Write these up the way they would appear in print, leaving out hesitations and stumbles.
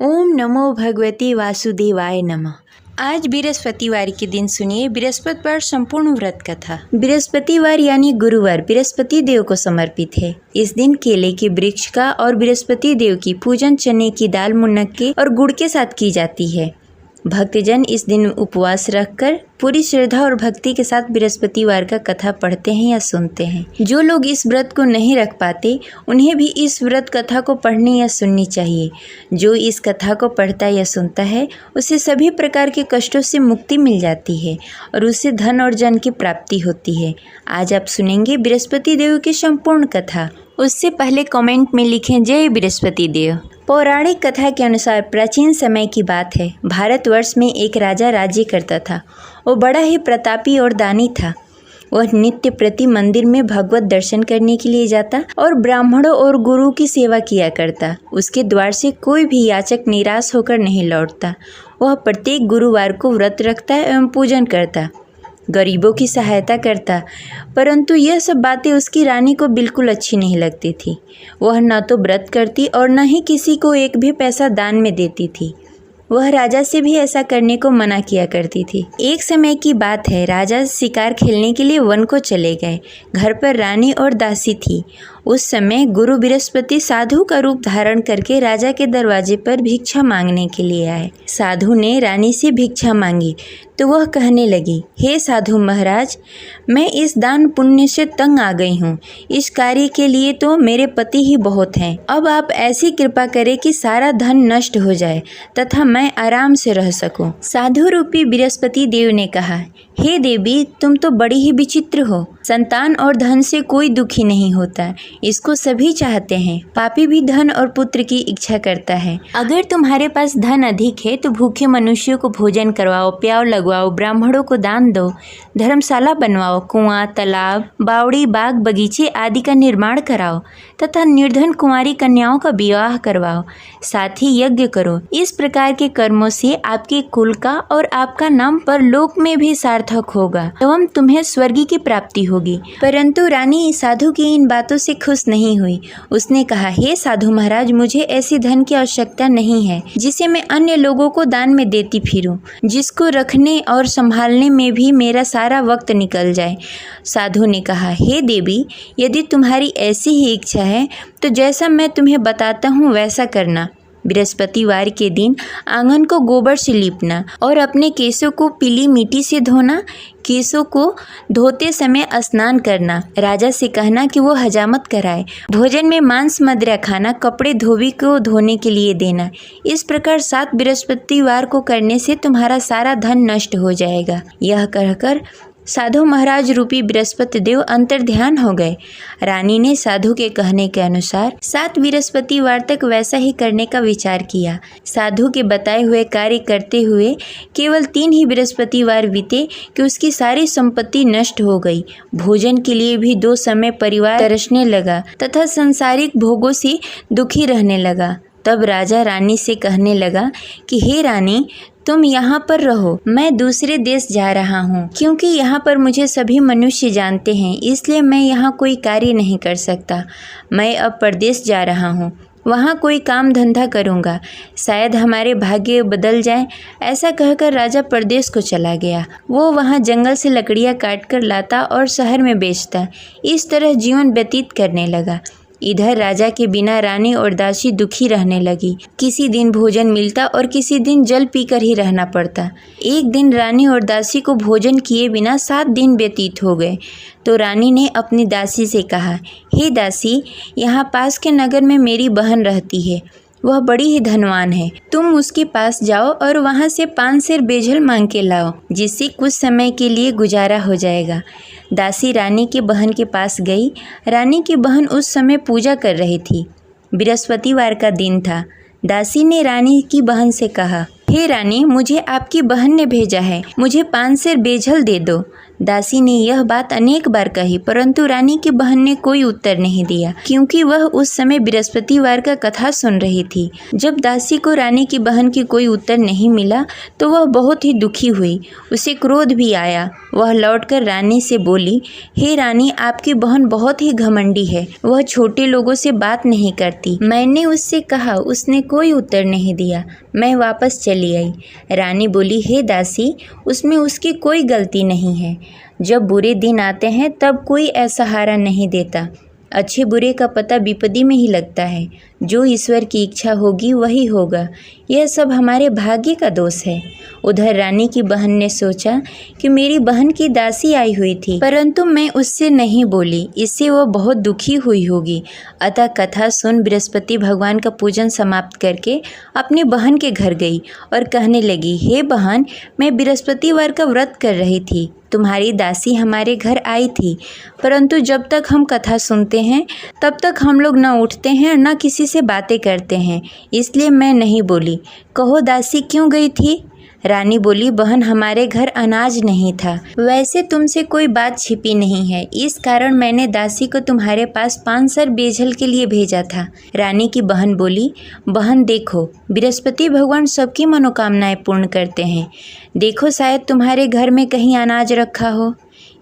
ओम नमो भगवते वासुदेवाय नमः। आज बृहस्पतिवार के दिन सुनिए बृहस्पतिवार संपूर्ण व्रत कथा। बृहस्पतिवार यानी गुरुवार बृहस्पति देव को समर्पित है। इस दिन केले के वृक्ष का और बृहस्पति देव की पूजन चने की दाल, मुनक्के और गुड़ के साथ की जाती है। भक्तजन इस दिन उपवास रखकर पूरी श्रद्धा और भक्ति के साथ बृहस्पतिवार का कथा पढ़ते हैं या सुनते हैं। जो लोग इस व्रत को नहीं रख पाते उन्हें भी इस व्रत कथा को पढ़नी या सुननी चाहिए। जो इस कथा को पढ़ता या सुनता है उसे सभी प्रकार के कष्टों से मुक्ति मिल जाती है और उससे धन और जन की प्राप्ति होती है। आज आप सुनेंगे बृहस्पति देव की संपूर्ण कथा। उससे पहले कमेंट में लिखें जय बृहस्पति देव। पौराणिक कथा के अनुसार प्राचीन समय की बात है। भारतवर्ष में एक राजा राज्य करता था। वो बड़ा ही प्रतापी और दानी था। वह नित्य प्रति मंदिर में भगवत दर्शन करने के लिए जाता और ब्राह्मणों और गुरु की सेवा किया करता। उसके द्वार से कोई भी याचक निराश होकर नहीं लौटता। वह प्रत्येक गुरुवार को व्रत रखता एवं पूजन करता, गरीबों की सहायता करता। परंतु यह सब बातें उसकी रानी को बिल्कुल अच्छी नहीं लगती थी। वह न तो व्रत करती और न ही किसी को एक भी पैसा दान में देती थी। वह राजा से भी ऐसा करने को मना किया करती थी। एक समय की बात है, राजा शिकार खेलने के लिए वन को चले गए। घर पर रानी और दासी थी। उस समय गुरु बृहस्पति साधु का रूप धारण करके राजा के दरवाजे पर भिक्षा मांगने के लिए आए। साधु ने रानी से भिक्षा मांगी तो वह कहने लगी, हे साधु महाराज, मैं इस दान पुण्य से तंग आ गई हूँ। इस कार्य के लिए तो मेरे पति ही बहुत हैं। अब आप ऐसी कृपा करें कि सारा धन नष्ट हो जाए तथा मैं आराम से रह सकूं। साधु रूपी बृहस्पति देव ने कहा, हे देवी, तुम तो बड़ी ही विचित्र हो। संतान और धन से कोई दुखी नहीं होता, इसको सभी चाहते हैं। पापी भी धन और पुत्र की इच्छा करता है। अगर तुम्हारे पास धन अधिक है तो भूखे मनुष्यों को भोजन करवाओ, प्याव लगवाओ, ब्राह्मणों को दान दो, धर्मशाला बनवाओ, कुआं, तालाब, बावड़ी, बाग, बगीचे आदि का निर्माण कराओ तथा निर्धन कुंवारी कन्याओं का विवाह करवाओ। साथ ही यज्ञ करो। इस प्रकार के कर्मों से आपके कुल का और आपका नाम परलोक में भी सार्थक होगा एवं तुम्हें स्वर्ग की प्राप्ति होगी। परंतु रानी साधु की इन बातों से खुश नहीं हुई। उसने कहा, हे साधु महाराज, मुझे ऐसी धन की आवश्यकता नहीं है जिसे मैं अन्य लोगों को दान में देती फिरूं, जिसको रखने और संभालने में भी मेरा सारा वक्त निकल जाए। साधु ने कहा, हे देवी, यदि तुम्हारी ऐसी ही इच्छा है तो जैसा मैं तुम्हें बताता हूँ वैसा करना। बृहस्पतिवार के दिन आंगन को गोबर से लीपना और अपने केसों को पीली मिट्टी से धोना। केसों को धोते समय स्नान करना। राजा से कहना कि वो हजामत कराए। भोजन में मांस मदिरा खाना, कपड़े धोबी को धोने के लिए देना। इस प्रकार 7 बृहस्पतिवार को करने से तुम्हारा सारा धन नष्ट हो जाएगा। यह कहकर साधु महाराज रूपी बृहस्पति देव अंतर्ध्यान हो गए। रानी ने साधु के कहने के अनुसार 7 बृहस्पतिवार तक वैसा ही करने का विचार किया। साधु के बताए हुए कार्य करते हुए केवल 3 ही बृहस्पतिवार बीते कि उसकी सारी संपत्ति नष्ट हो गई। भोजन के लिए भी 2 समय परिवार तरसने लगा तथा सांसारिक भोगों से दुखी रहने लगा। तब राजा रानी से कहने लगा कि हे रानी, तुम यहाँ पर रहो, मैं दूसरे देश जा रहा हूँ। क्योंकि यहाँ पर मुझे सभी मनुष्य जानते हैं, इसलिए मैं यहाँ कोई कार्य नहीं कर सकता। मैं अब परदेश जा रहा हूँ, वहाँ कोई काम धंधा करूँगा, शायद हमारे भाग्य बदल जाए। ऐसा कहकर राजा परदेश को चला गया। वो वहाँ जंगल से लकड़ियाँ काट कर लाता और शहर में बेचता। इस तरह जीवन व्यतीत करने लगा। इधर राजा के बिना रानी और दासी दुखी रहने लगी। किसी दिन भोजन मिलता और किसी दिन जल पीकर ही रहना पड़ता। एक दिन रानी और दासी को भोजन किए बिना 7 दिन व्यतीत हो गए। तो रानी ने अपनी दासी से कहा, हे दासी, यहाँ पास के नगर में मेरी बहन रहती है। वह बड़ी ही धनवान है। तुम उसके पास जाओ और वहाँ से 5 सेर बेझल मांग के लाओ, जिससे कुछ समय के लिए गुजारा हो जाएगा। दासी रानी की बहन के पास गई। रानी की बहन उस समय पूजा कर रही थी। बृहस्पतिवार का दिन था। दासी ने रानी की बहन से कहा, हे रानी, मुझे आपकी बहन ने भेजा है, मुझे 5 सेर बेझल दे दो। दासी ने यह बात अनेक बार कही, परंतु रानी की बहन ने कोई उत्तर नहीं दिया, क्योंकि वह उस समय बृहस्पतिवार का कथा सुन रही थी। जब दासी को रानी की बहन की कोई उत्तर नहीं मिला तो वह बहुत ही दुखी हुई। उसे क्रोध भी आया। वह लौटकर रानी से बोली, हे रानी, आपकी बहन बहुत ही घमंडी है। वह छोटे लोगों से बात नहीं करती। मैंने उससे कहा, उसने कोई उत्तर नहीं दिया। मैं वापस चली आई। रानी बोली, हे दासी, उसमें उसकी कोई गलती नहीं है। जब बुरे दिन आते हैं तब कोई असहारा नहीं देता। अच्छे बुरे का पता विपत्ति में ही लगता है। जो ईश्वर की इच्छा होगी वही होगा। यह सब हमारे भाग्य का दोष है। उधर रानी की बहन ने सोचा कि मेरी बहन की दासी आई हुई थी, परंतु मैं उससे नहीं बोली, इससे वह बहुत दुखी हुई होगी। अतः कथा सुन बृहस्पति भगवान का पूजन समाप्त करके अपनी बहन के घर गई और कहने लगी, हे बहन, मैं बृहस्पतिवार का व्रत कर रही थी। तुम्हारी दासी हमारे घर आई थी, परंतु जब तक हम कथा सुनते हैं तब तक हम लोग न उठते हैं और न किसी से बातें करते हैं, इसलिए मैं नहीं बोली। कहो दासी क्यों गई थी? रानी बोली, बहन, हमारे घर अनाज नहीं था। वैसे तुमसे कोई बात छिपी नहीं है, इस कारण मैंने दासी को तुम्हारे पास 5 सर बेझल के लिए भेजा था। रानी की बहन बोली, बहन देखो, बृहस्पति भगवान सबकी मनोकामनाएं पूर्ण करते हैं। देखो, शायद तुम्हारे घर में कहीं अनाज रखा हो।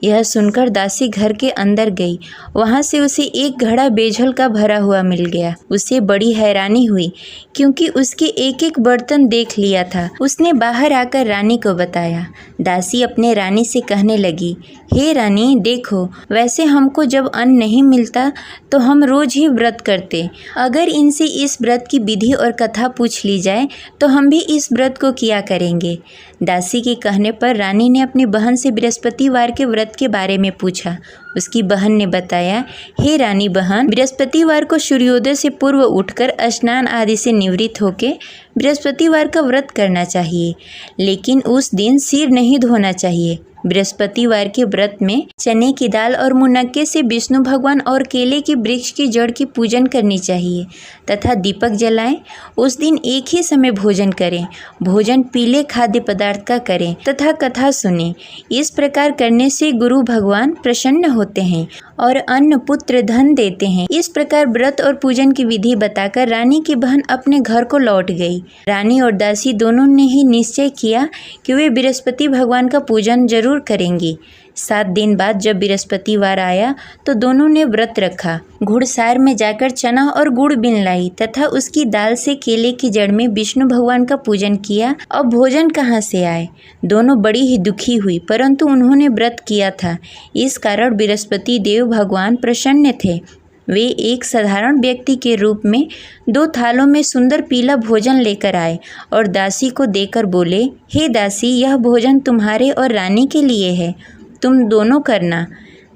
यह सुनकर दासी घर के अंदर गई। वहाँ से उसे एक घड़ा बेझल का भरा हुआ मिल गया। उसे बड़ी हैरानी हुई, क्योंकि उसके एक एक बर्तन देख लिया था। उसने बाहर आकर रानी को बताया। दासी अपने रानी से कहने लगी, हे रानी, देखो, वैसे हमको जब अन्न नहीं मिलता तो हम रोज ही व्रत करते। अगर इनसे इस व्रत की विधि और कथा पूछ ली जाए तो हम भी इस व्रत को किया करेंगे। दासी के कहने पर रानी ने अपनी बहन से बृहस्पतिवार के व्रत के बारे में पूछा। उसकी बहन ने बताया, हे रानी बहन, बृहस्पतिवार को सूर्योदय से पूर्व उठकर स्नान आदि से निवृत्त होकर बृहस्पतिवार का व्रत करना चाहिए, लेकिन उस दिन सिर नहीं धोना चाहिए। बृहस्पतिवार के व्रत में चने की दाल और मुनक्के से विष्णु भगवान और केले के वृक्ष की जड़ की पूजन करनी चाहिए तथा दीपक जलाएं। उस दिन एक ही समय भोजन करें। भोजन पीले खाद्य पदार्थ का करें तथा कथा सुनें। इस प्रकार करने से गुरु भगवान प्रसन्न होते हैं और अन्न पुत्र धन देते हैं। इस प्रकार व्रत और पूजन की विधि बताकर रानी की बहन अपने घर को लौट गई। रानी और दासी दोनों ने ही निश्चय किया कि वे बृहस्पति भगवान का पूजन जरूर करेंगी। 7 दिन बाद जब बृहस्पतिवार आया तो दोनों ने व्रत रखा। घुड़सार में जाकर चना और गुड़ बीन लाई तथा उसकी दाल से केले की जड़ में विष्णु भगवान का पूजन किया। अब भोजन कहाँ से आए? दोनों बड़ी ही दुखी हुई, परंतु उन्होंने व्रत किया था, इस कारण बृहस्पति देव भगवान प्रसन्न थे। वे एक साधारण व्यक्ति के रूप में 2 थालों में सुंदर पीला भोजन लेकर आए और दासी को देकर बोले, हे दासी, यह भोजन तुम्हारे और रानी के लिए है, तुम दोनों करना।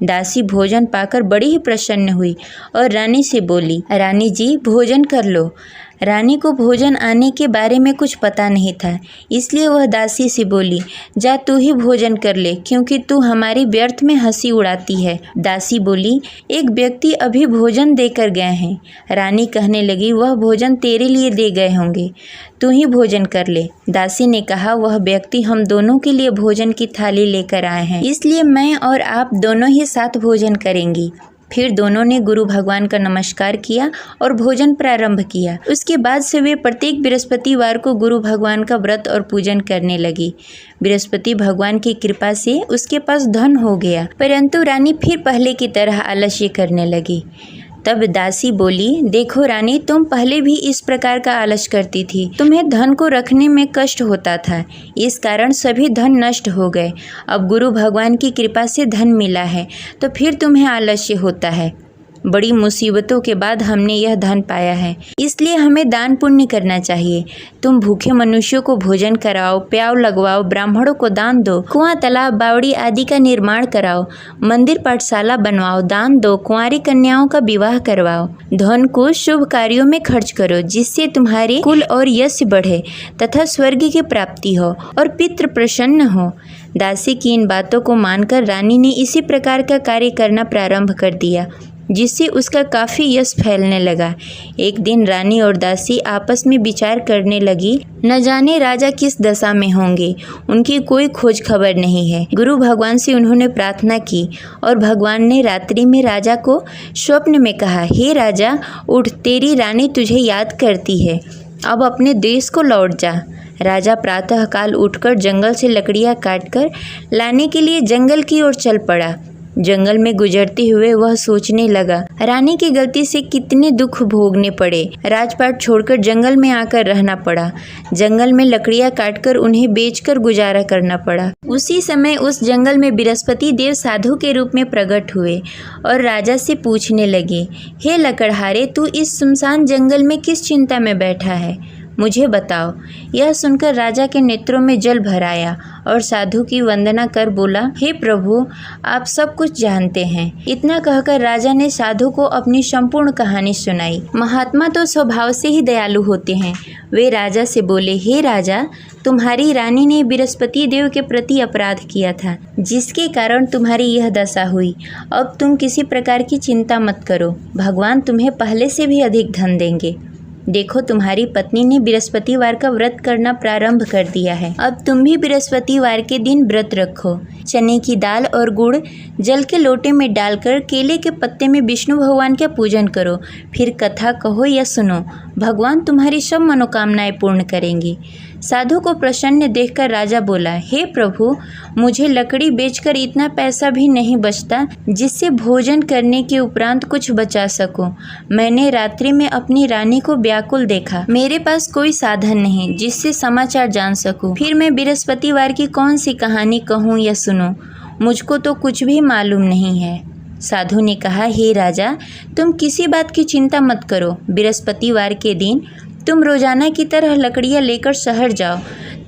दासी भोजन पाकर बड़ी ही प्रसन्न हुई और रानी से बोली, रानी जी, भोजन कर लो। रानी को भोजन आने के बारे में कुछ पता नहीं था, इसलिए वह दासी से बोली, जा तू ही भोजन कर ले, क्योंकि तू हमारी व्यर्थ में हंसी उड़ाती है। दासी बोली, एक व्यक्ति अभी भोजन देकर गए हैं। रानी कहने लगी, वह भोजन तेरे लिए दे गए होंगे, तू ही भोजन कर ले। दासी ने कहा, वह व्यक्ति हम दोनों के लिए भोजन की थाली लेकर आए हैं, इसलिए मैं और आप दोनों ही साथ भोजन करेंगी। फिर दोनों ने गुरु भगवान का नमस्कार किया और भोजन प्रारंभ किया। उसके बाद से वे प्रत्येक बृहस्पतिवार को गुरु भगवान का व्रत और पूजन करने लगी। बृहस्पति भगवान की कृपा से उसके पास धन हो गया, परंतु रानी फिर पहले की तरह आलस्य करने लगी। तब दासी बोली, देखो रानी, तुम पहले भी इस प्रकार का आलस करती थी। तुम्हें धन को रखने में कष्ट होता था, इस कारण सभी धन नष्ट हो गए। अब गुरु भगवान की कृपा से धन मिला है तो फिर तुम्हें आलस्य होता है। बड़ी मुसीबतों के बाद हमने यह धन पाया है, इसलिए हमें दान पुण्य करना चाहिए। तुम भूखे मनुष्यों को भोजन कराओ, प्याव लगवाओ, ब्राह्मणों को दान दो, कुआं, तालाब, बावड़ी आदि का निर्माण कराओ, मंदिर पाठशाला बनवाओ, दान दो, कुंवारी कन्याओं का विवाह करवाओ। धन को शुभ कार्यों में खर्च करो, जिससे तुम्हारे कुल और यश बढ़े तथा स्वर्ग की प्राप्ति हो और पितृ प्रसन्न हो। दासी की इन बातों को मानकर रानी ने इसी प्रकार का कार्य करना प्रारंभ कर दिया। जिससे उसका काफ़ी यश फैलने लगा। एक दिन रानी और दासी आपस में विचार करने लगी, न जाने राजा किस दशा में होंगे, उनकी कोई खोज खबर नहीं है। गुरु भगवान से उन्होंने प्रार्थना की और भगवान ने रात्रि में राजा को स्वप्न में कहा, हे राजा उठ, तेरी रानी तुझे याद करती है, अब अपने देश को लौट जा। राजा प्रातःकाल उठकर जंगल से लकड़ियाँ काटकर लाने के लिए जंगल की ओर चल पड़ा। जंगल में गुजरते हुए वह सोचने लगा, रानी की गलती से कितने दुख भोगने पड़े। राजपाट छोड़कर जंगल में आकर रहना पड़ा। जंगल में लकड़ियाँ काटकर उन्हें बेचकर गुजारा करना पड़ा। उसी समय उस जंगल में बृहस्पति देव साधु के रूप में प्रकट हुए और राजा से पूछने लगे, हे लकड़हारे, तू इस सुनसान जंगल में किस चिंता में बैठा है, मुझे बताओ। यह सुनकर राजा के नेत्रों में जल भर आया और साधु की वंदना कर बोला, हे प्रभु, आप सब कुछ जानते हैं। इतना कहकर राजा ने साधु को अपनी संपूर्ण कहानी सुनाई। महात्मा तो स्वभाव से ही दयालु होते हैं। वे राजा से बोले, हे राजा, तुम्हारी रानी ने बृहस्पति देव के प्रति अपराध किया था, जिसके कारण तुम्हारी यह दशा हुई। अब तुम किसी प्रकार की चिंता मत करो, भगवान तुम्हें पहले से भी अधिक धन देंगे। देखो, तुम्हारी पत्नी ने बृहस्पतिवार का व्रत करना प्रारंभ कर दिया है। अब तुम भी बृहस्पतिवार के दिन व्रत रखो। चने की दाल और गुड़ जल के लोटे में डालकर केले के पत्ते में विष्णु भगवान का पूजन करो। फिर कथा कहो या सुनो, भगवान तुम्हारी सब मनोकामनाएं पूर्ण करेंगे। साधु को प्रसन्न देखकर राजा बोला, हे प्रभु, मुझे लकड़ी बेचकर इतना पैसा भी नहीं बचता जिससे भोजन करने के उपरांत कुछ बचा सकूं। मैंने रात्रि में अपनी रानी को व्याकुल देखा। मेरे पास कोई साधन नहीं जिससे समाचार जान सकूं। फिर मैं बृहस्पतिवार की कौन सी कहानी कहूं या सुनूं, मुझको तो कुछ भी मालूम नहीं है। साधु ने कहा, हे राजा, तुम किसी बात की चिंता मत करो। बृहस्पतिवार के दिन तुम रोजाना की तरह लकड़ियाँ लेकर शहर जाओ।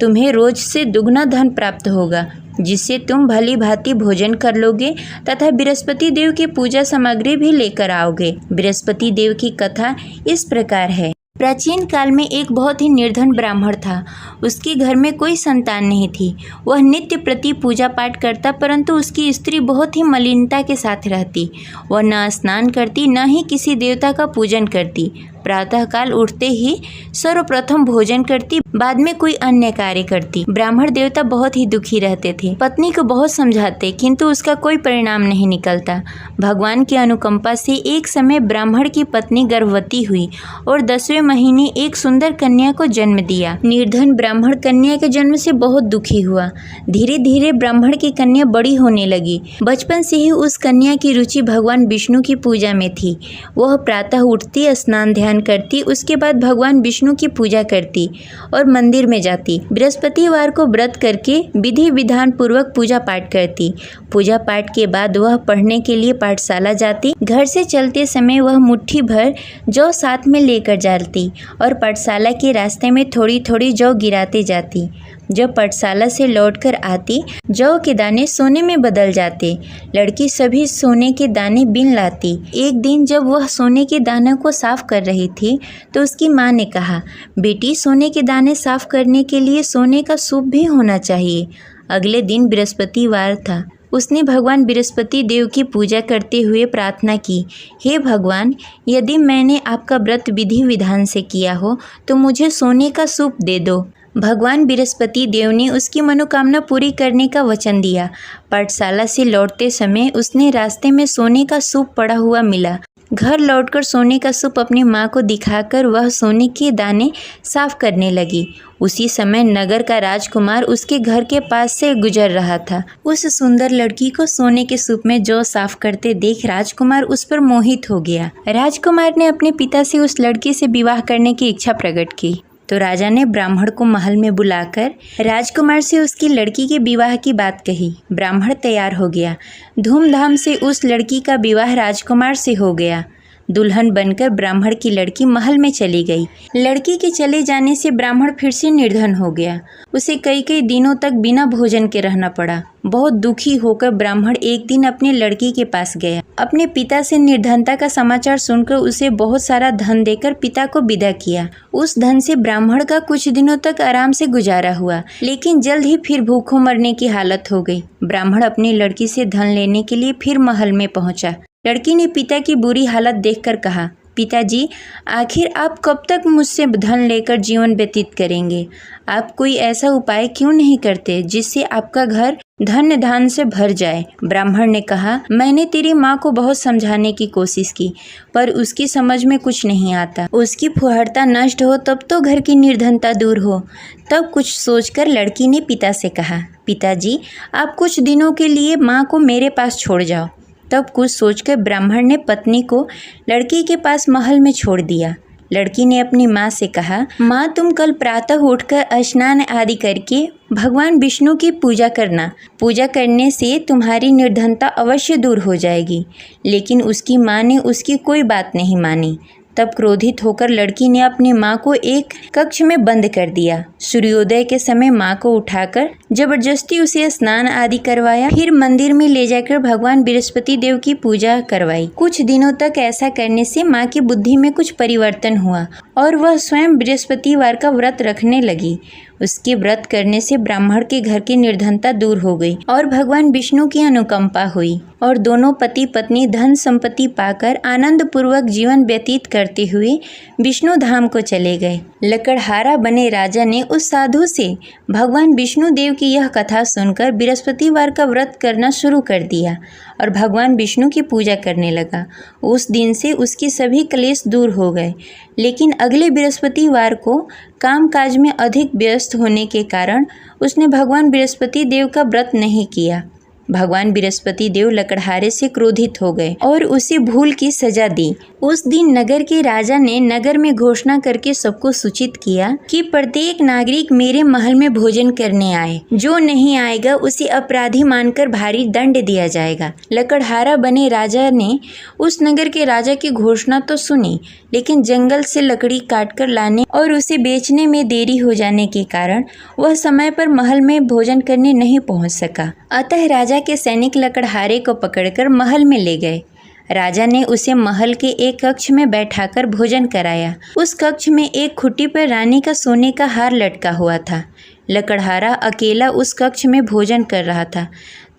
तुम्हें रोज से दुगना धन प्राप्त होगा, जिससे तुम भली भांति भोजन कर लोगे तथा बृहस्पति देव की पूजा सामग्री भी लेकर आओगे। बृहस्पति देव की कथा इस प्रकार है। प्राचीन काल में एक बहुत ही निर्धन ब्राह्मण था। उसके घर में कोई संतान नहीं थी। वह नित्य प्रति पूजा पाठ करता, परंतु उसकी स्त्री बहुत ही मलिनता के साथ रहती। वह न स्नान करती, न ही किसी देवता का पूजन करती। प्रातःकाल उठते ही सर्वप्रथम भोजन करती, बाद में कोई अन्य कार्य करती। ब्राह्मण देवता बहुत ही दुखी रहते थे। पत्नी को बहुत समझाते, किंतु उसका कोई परिणाम नहीं निकलता। भगवान की अनुकंपा से एक समय ब्राह्मण की पत्नी गर्भवती हुई और 10वें महीने एक सुंदर कन्या को जन्म दिया। निर्धन ब्राह्मण कन्या के जन्म से बहुत दुखी हुआ। धीरे धीरे ब्राह्मण की कन्या बड़ी होने लगी। बचपन से ही उस कन्या की रुचि भगवान विष्णु की पूजा में थी। वह प्रातः उठती, स्नान ध्यान करती, उसके बाद भगवान विष्णु की पूजा करती और मंदिर में जाती। बृहस्पतिवार को व्रत करके विधि विधान पूर्वक पूजा पाठ करती। पूजा पाठ के बाद वह पढ़ने के लिए पाठशाला जाती। घर से चलते समय वह मुट्ठी भर जौ साथ में लेकर जाती और पाठशाला के रास्ते में थोड़ी थोड़ी जौ गिराते जाती। जब पाठशाला से लौटकर आती, जौ के दाने सोने में बदल जाते। लड़की सभी सोने के दाने बीन लाती। एक दिन जब वह सोने के दानों को साफ कर रही थी, तो उसकी माँ ने कहा, बेटी, सोने के दाने साफ करने के लिए सोने का सूप भी होना चाहिए। अगले दिन बृहस्पतिवार था। उसने भगवान बृहस्पति देव की पूजा करते हुए प्रार्थना की, हे भगवान, यदि मैंने आपका व्रत विधि विधान से किया हो तो मुझे सोने का सूप दे दो। भगवान बृहस्पति देव ने उसकी मनोकामना पूरी करने का वचन दिया। पाठशाला से लौटते समय उसने रास्ते में सोने का सूप पड़ा हुआ मिला। घर लौटकर सोने का सूप अपनी माँ को दिखाकर वह सोने के दाने साफ करने लगी। उसी समय नगर का राजकुमार उसके घर के पास से गुजर रहा था। उस सुंदर लड़की को सोने के सूप में जौ साफ करते देख राजकुमार उस पर मोहित हो गया। राजकुमार ने अपने पिता से उस लड़की से विवाह करने की इच्छा प्रकट की। तो राजा ने ब्राह्मण को महल में बुलाकर राजकुमार से उसकी लड़की के विवाह की बात कही। ब्राह्मण तैयार हो गया। धूमधाम से उस लड़की का विवाह राजकुमार से हो गया। दुल्हन बनकर ब्राह्मण की लड़की महल में चली गई। लड़की के चले जाने से ब्राह्मण फिर से निर्धन हो गया। उसे कई कई दिनों तक बिना भोजन के रहना पड़ा। बहुत दुखी होकर ब्राह्मण एक दिन अपनी लड़की के पास गया। अपने पिता से निर्धनता का समाचार सुनकर उसे बहुत सारा धन देकर पिता को विदा किया। उस धन से ब्राह्मण का कुछ दिनों तक आराम से गुजारा हुआ, लेकिन जल्द ही फिर भूखों मरने की हालत हो गई। ब्राह्मण अपनी लड़की से धन लेने के लिए फिर महल में पहुंचा। लड़की ने पिता की बुरी हालत देखकर कहा, पिताजी, आखिर आप कब तक मुझसे धन लेकर जीवन व्यतीत करेंगे? आप कोई ऐसा उपाय क्यों नहीं करते जिससे आपका घर धन्य धान से भर जाए? ब्राह्मण ने कहा, मैंने तेरी माँ को बहुत समझाने की कोशिश की, पर उसकी समझ में कुछ नहीं आता। उसकी फुहड़ता नष्ट हो तब तो घर की निर्धनता दूर हो। तब कुछ सोचकर लड़की ने पिता से कहा, पिताजी, आप कुछ दिनों के लिए माँ को मेरे पास छोड़ जाओ। तब कुछ सोचकर ब्राह्मण ने पत्नी को लड़की के पास महल में छोड़ दिया। लड़की ने अपनी माँ से कहा, माँ, तुम कल प्रातः उठकर स्नान आदि करके भगवान विष्णु की पूजा करना। पूजा करने से तुम्हारी निर्धनता अवश्य दूर हो जाएगी। लेकिन उसकी माँ ने उसकी कोई बात नहीं मानी। तब क्रोधित होकर लड़की ने अपनी माँ को एक कक्ष में बंद कर दिया। सूर्योदय के समय माँ को उठाकर जबरदस्ती उसे स्नान आदि करवाया। फिर मंदिर में ले जाकर भगवान बृहस्पति देव की पूजा करवाई। कुछ दिनों तक ऐसा करने से माँ की बुद्धि में कुछ परिवर्तन हुआ और वह स्वयं बृहस्पतिवार का व्रत रखने लगी। उसके व्रत करने से ब्राह्मण के घर की निर्धनता दूर हो गई और भगवान विष्णु की अनुकंपा हुई और दोनों पति पत्नी धन संपत्ति पाकर आनंद पूर्वक जीवन व्यतीत करते हुए विष्णु धाम को चले गए। लकड़हारा बने राजा ने उस साधु से भगवान विष्णु देव की यह कथा सुनकर बृहस्पतिवार का व्रत करना शुरू कर दिया और भगवान विष्णु की पूजा करने लगा। उस दिन से उसके सभी क्लेश दूर हो गए। लेकिन अगले बृहस्पतिवार को कामकाज में अधिक व्यस्त होने के कारण उसने भगवान बृहस्पति देव का व्रत नहीं किया। भगवान बृहस्पति देव लकड़हारे से क्रोधित हो गए और उसे भूल की सजा दी। उस दिन नगर के राजा ने नगर में घोषणा करके सबको सूचित किया कि प्रत्येक नागरिक मेरे महल में भोजन करने आए। जो नहीं आएगा उसे अपराधी मानकर भारी दंड दिया जाएगा। लकड़हारा बने राजा ने उस नगर के राजा की घोषणा तो सुनी, लेकिन जंगल से लकड़ी काटकर लाने और उसे बेचने में देरी हो जाने के कारण वह समय पर महल में भोजन करने नहीं पहुंच सका। अतः राजा के सैनिक लकड़हारे को पकड़कर महल में ले गए। राजा ने उसे महल के एक कक्ष में बैठाकर भोजन कराया। उस कक्ष में एक खुट्टी पर रानी का सोने का हार लटका हुआ था। लकड़हारा अकेला उस कक्ष में भोजन कर रहा था।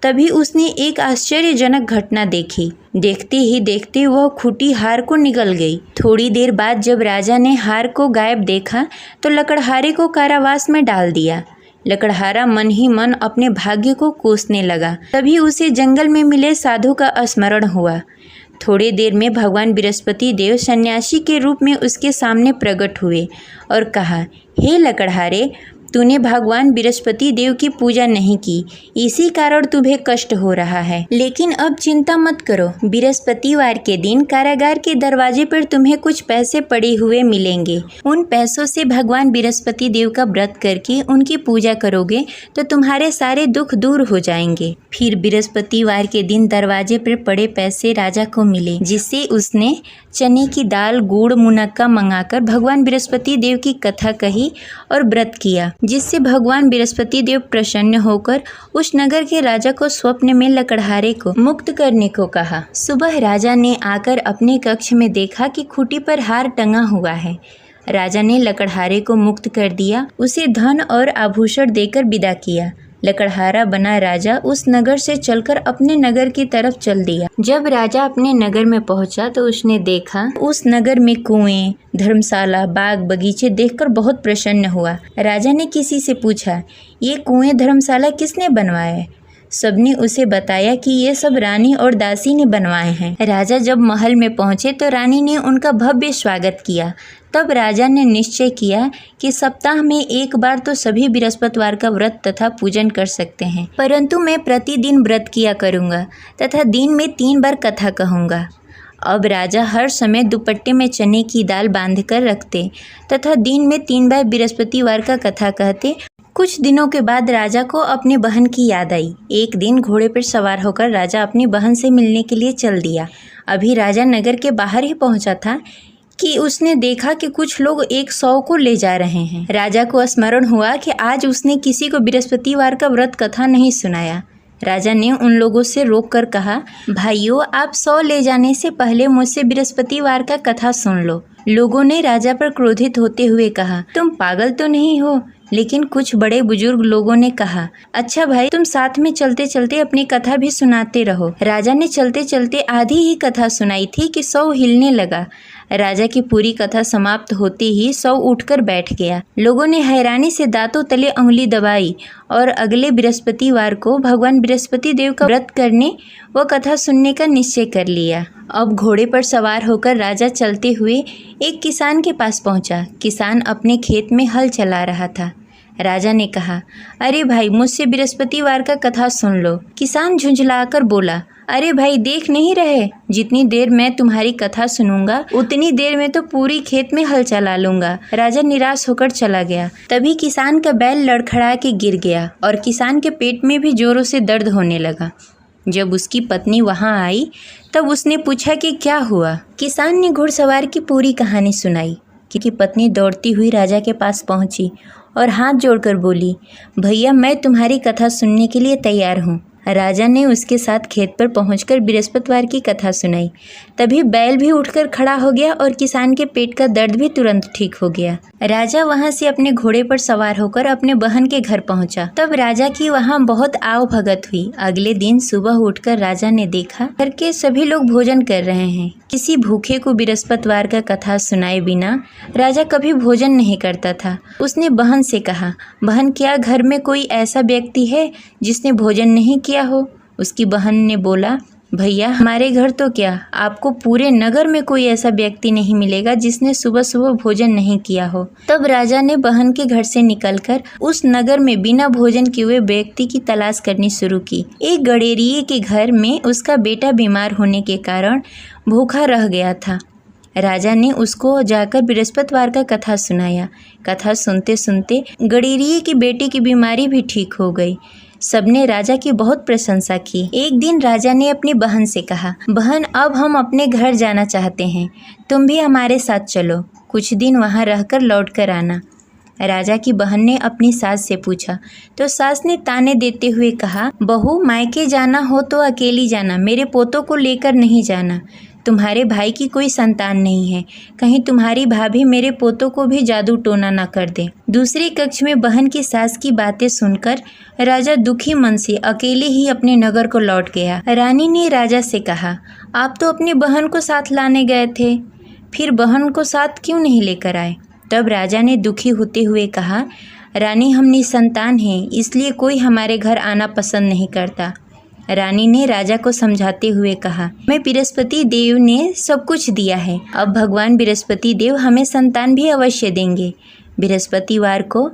तभी उसने एक आश्चर्यजनक घटना देखी। देखते ही देखते वह खुटी हार को निगल गई। थोड़ी देर बाद जब राजा ने हार को गायब देखा तो लकड़हारे को कारावास में डाल दिया। लकड़हारा मन ही मन अपने भाग्य को कोसने लगा। तभी उसे जंगल में मिले साधु का स्मरण हुआ। थोड़ी देर में भगवान बृहस्पति देव सन्यासी के रूप में उसके सामने प्रकट हुए और कहा, हे लकड़हारे, तूने भगवान बृहस्पति देव की पूजा नहीं की, इसी कारण तुम्हें कष्ट हो रहा है। लेकिन अब चिंता मत करो, बृहस्पतिवार के दिन कारागार के दरवाजे पर तुम्हें कुछ पैसे पड़े हुए मिलेंगे। उन पैसों से भगवान बृहस्पति देव का व्रत करके उनकी पूजा करोगे तो तुम्हारे सारे दुख दूर हो जाएंगे। फिर बृहस्पतिवार के दिन दरवाजे पर पड़े पैसे राजा को मिले, जिससे उसने चने की दाल, गुड़, मुनक्का मंगाकर भगवान बृहस्पति देव की कथा कही और व्रत किया, जिससे भगवान बृहस्पति देव प्रसन्न होकर उस नगर के राजा को स्वप्न में लकड़हारे को मुक्त करने को कहा। सुबह राजा ने आकर अपने कक्ष में देखा कि खूंटी पर हार टंगा हुआ है। राजा ने लकड़हारे को मुक्त कर दिया, उसे धन और आभूषण देकर विदा किया। लकड़हारा बना राजा उस नगर से चलकर अपने नगर की तरफ चल दिया। जब राजा अपने नगर में पहुंचा तो उसने देखा उस नगर में कुएं, धर्मशाला, बाग बगीचे देखकर बहुत प्रसन्न हुआ। राजा ने किसी से पूछा, ये कुएं, धर्मशाला किसने बनवाए? सबने उसे बताया कि ये सब रानी और दासी ने बनवाए हैं। राजा जब महल में पहुंचे तो रानी ने उनका भव्य स्वागत किया। तब राजा ने निश्चय किया कि सप्ताह में एक बार तो सभी बृहस्पतिवार का व्रत तथा पूजन कर सकते हैं, परंतु मैं प्रतिदिन व्रत किया करूँगा तथा दिन में 3 बार कथा कहूँगा। अब राजा हर समय दुपट्टे में चने की दाल बांधकर रखते तथा दिन में 3 बार बृहस्पतिवार का कथा कहते। कुछ दिनों के बाद राजा को अपनी बहन की याद आई। एक दिन घोड़े पर सवार होकर राजा अपनी बहन से मिलने के लिए चल दिया। अभी राजा नगर के बाहर ही पहुंचा था कि उसने देखा कि कुछ लोग एक 100 को ले जा रहे हैं। राजा को स्मरण हुआ कि आज उसने किसी को बृहस्पतिवार का व्रत कथा नहीं सुनाया। राजा ने उन लोगों से रोककर कहा, भाइयों, आप 100 ले जाने से पहले मुझसे बृहस्पतिवार का कथा सुन लो। लोगों ने राजा पर क्रोधित होते हुए कहा, तुम पागल तो नहीं हो लेकिन कुछ बड़े बुजुर्ग लोगों ने कहा, अच्छा भाई, तुम साथ में चलते चलते अपनी कथा भी सुनाते रहो। राजा ने चलते चलते आधी ही कथा सुनाई थी कि सौ हिलने लगा। राजा की पूरी कथा समाप्त होते ही सौ उठकर बैठ गया। लोगों ने हैरानी से दांतों तले उंगली दबाई और अगले बृहस्पतिवार को भगवान बृहस्पति देव का व्रत करने व कथा सुनने का निश्चय कर लिया। अब घोड़े पर सवार होकर राजा चलते हुए एक किसान के पास पहुंचा। किसान अपने खेत में हल चला रहा था। राजा ने कहा, अरे भाई, मुझसे बृहस्पतिवार का कथा सुन लो। किसान झुंझलाकर बोला, अरे भाई, देख नहीं रहे, जितनी देर मैं तुम्हारी कथा सुनूंगा उतनी देर में तो पूरी खेत में हल चला लूंगा। राजा निराश होकर चला गया। तभी किसान का बैल लड़खड़ा के गिर गया और किसान के पेट में भी जोरों से दर्द होने लगा। जब उसकी पत्नी वहां आई तब उसने पूछा कि क्या हुआ। किसान ने घुड़सवार की पूरी कहानी सुनाई कि पत्नी दौड़ती हुई राजा के पास पहुंची और हाथ जोड़कर बोली, भैया, मैं तुम्हारी कथा सुनने के लिए तैयार हूँ। राजा ने उसके साथ खेत पर पहुंचकर बृहस्पतिवार की कथा सुनाई। तभी बैल भी उठकर खड़ा हो गया और किसान के पेट का दर्द भी तुरंत ठीक हो गया। राजा वहां से अपने घोड़े पर सवार होकर अपने बहन के घर पहुंचा। तब राजा की वहां बहुत आव भगत हुई। अगले दिन सुबह उठकर राजा ने देखा घर के सभी लोग भोजन कर रहे हैं। किसी भूखे को बृहस्पतिवार का कथा सुनाए बिना राजा कभी भोजन नहीं करता था। उसने बहन से कहा, बहन, क्या घर में कोई ऐसा व्यक्ति है जिसने भोजन नहीं किया हो? उसकी बहन ने बोला, भैया, हमारे घर तो क्या, आपको पूरे नगर में कोई ऐसा व्यक्ति नहीं मिलेगा जिसने सुबह सुबह भोजन नहीं किया हो। तब राजा ने बहन के घर से निकलकर उस नगर में बिना भोजन किए हुए व्यक्ति की तलाश करनी शुरू की। एक गडेरिये के घर में उसका बेटा बीमार होने के कारण भूखा रह गया था। राजा ने उसको जाकर बृहस्पतिवार का कथा सुनाया। कथा सुनते सुनते गडेरिये की बेटी की बीमारी भी ठीक हो गई। सबने राजा की बहुत प्रशंसा की। एक दिन राजा ने अपनी बहन से कहा, बहन, अब हम अपने घर जाना चाहते हैं, तुम भी हमारे साथ चलो, कुछ दिन वहाँ रहकर लौट कर आना। राजा की बहन ने अपनी सास से पूछा तो सास ने ताने देते हुए कहा, बहू, मायके जाना हो तो अकेली जाना, मेरे पोतों को लेकर नहीं जाना। तुम्हारे भाई की कोई संतान नहीं है, कहीं तुम्हारी भाभी मेरे पोतों को भी जादू टोना न कर दे। दूसरे कक्ष में बहन की सास की बातें सुनकर राजा दुखी मन से अकेले ही अपने नगर को लौट गया। रानी ने राजा से कहा, आप तो अपनी बहन को साथ लाने गए थे, फिर बहन को साथ क्यों नहीं लेकर आए? तब राजा ने दुखी होते हुए कहा, रानी, हम निसंतान हैं, इसलिए कोई हमारे घर आना पसंद नहीं करता। रानी ने राजा को समझाते हुए कहा, मैं बृहस्पति देव ने सब कुछ दिया है, अब भगवान बृहस्पति देव हमें संतान भी अवश्य देंगे। बृहस्पतिवार को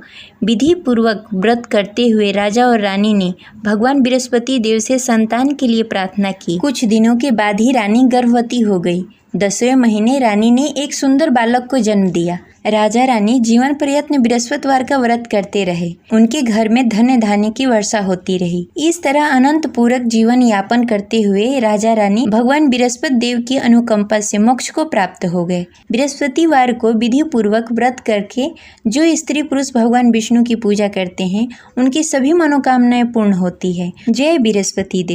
विधि पूर्वक व्रत करते हुए राजा और रानी ने भगवान बृहस्पति देव से संतान के लिए प्रार्थना की। कुछ दिनों के बाद ही रानी गर्भवती हो गई। 10वें महीने रानी ने एक सुंदर बालक को जन्म दिया। राजा रानी जीवन प्रयत्न बृहस्पतिवार का व्रत करते रहे। उनके घर में धन धान्य की वर्षा होती रही। इस तरह अनंत पूरक जीवन यापन करते हुए राजा रानी भगवान बृहस्पति देव की अनुकंपा से मोक्ष को प्राप्त हो गए। बृहस्पतिवार को विधि पूर्वक व्रत करके जो स्त्री पुरुष भगवान विष्णु की पूजा करते हैं, उनकी सभी मनोकामनाएं पूर्ण होती है। जय बृहस्पति देव।